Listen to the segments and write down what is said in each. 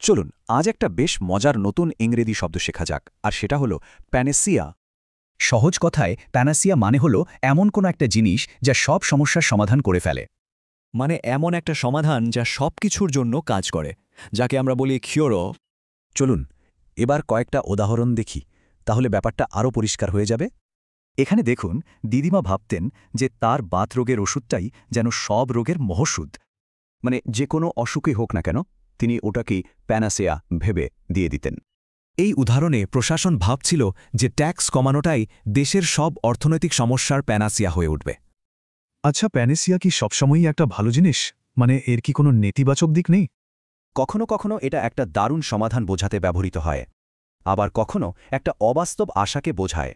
চলুন আজ একটা বেশ মজার নতুন ইংরেজি শব্দ শেখা যাক, আর সেটা হলো প্যানেসিয়া। সহজ কথায় প্যানাসিয়া মানে হলো এমন কোনো একটা জিনিস যা সব সমস্যার সমাধান করে ফেলে। মানে এমন একটা সমাধান যা সব কিছুর জন্য কাজ করে, যাকে আমরা বলি কিওরো। চলুন এবার কয়েকটা উদাহরণ দেখি, তাহলে ব্যাপারটা আরও পরিষ্কার হয়ে যাবে। এখানে দেখুন, দিদিমা ভাবতেন যে তার বাত রোগের ওষুধটাই যেন সব রোগের মহৌষধ। মানে যে কোনো অসুখই হোক না কেন, তিনি ওটাকেই প্যানাসিয়া ভেবে দিয়ে দিতেন। এই উদাহরণে প্রশাসন ভাবছিল যে ট্যাক্স কমানোটাই দেশের সব অর্থনৈতিক সমস্যার প্যানাসিয়া হয়ে উঠবে। আচ্ছা, প্যানেসিয়া কি সবসময়ই একটা ভালো জিনিস? মানে এর কি কোনো নেতিবাচক দিক নেই? কখনো কখনো এটা একটা দারুণ সমাধান বোঝাতে ব্যবহৃত হয়, আবার কখনো একটা অবাস্তব আশাকে বোঝায়।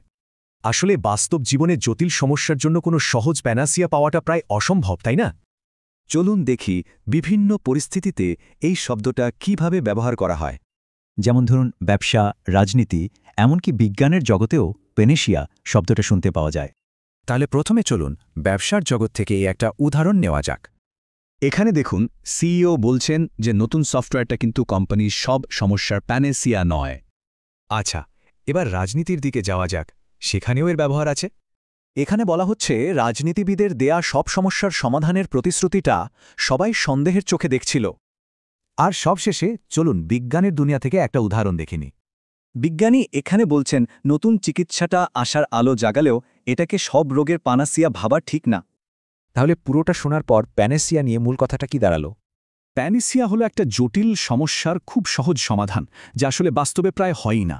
আসলে বাস্তব জীবনে জটিল সমস্যার জন্য কোনো সহজ প্যানাসিয়া পাওয়াটা প্রায় অসম্ভব, তাই না? চলুন দেখি বিভিন্ন পরিস্থিতিতে এই শব্দটা কিভাবে ব্যবহার করা হয়। যেমন ধরুন ব্যবসা, রাজনীতি, এমনকি বিজ্ঞানের জগতেও প্যানেসিয়া শব্দটা শুনতে পাওয়া যায়। তাহলে প্রথমে চলুন ব্যবসার জগৎ থেকে এই একটা উদাহরণ নেওয়া যাক। এখানে দেখুন, সিইও বলছেন যে নতুন সফটওয়্যারটা কিন্তু কোম্পানির সব সমস্যার প্যানেসিয়া নয়। আচ্ছা, এবার রাজনীতির দিকে যাওয়া যাক, সেখানেও এর ব্যবহার আছে। এখানে বলা হচ্ছে রাজনীতিবিদের দেয়া সব সমস্যার সমাধানের প্রতিশ্রুতিটা সবাই সন্দেহের চোখে দেখছিল। আর সবশেষে চলুন বিজ্ঞানের দুনিয়া থেকে একটা উদাহরণ দেখিনি। বিজ্ঞানী এখানে বলছেন নতুন চিকিৎসাটা আসার আলো জাগালেও এটাকে সব রোগের পানাসিয়া ভাবা ঠিক না। তাহলে পুরোটা শোনার পর প্যানেসিয়া নিয়ে মূল কথাটা কি দাঁড়ালো? প্যানেসিয়া হলো একটা জটিল সমস্যার খুব সহজ সমাধান, যা আসলে বাস্তবে প্রায় হয়ই না।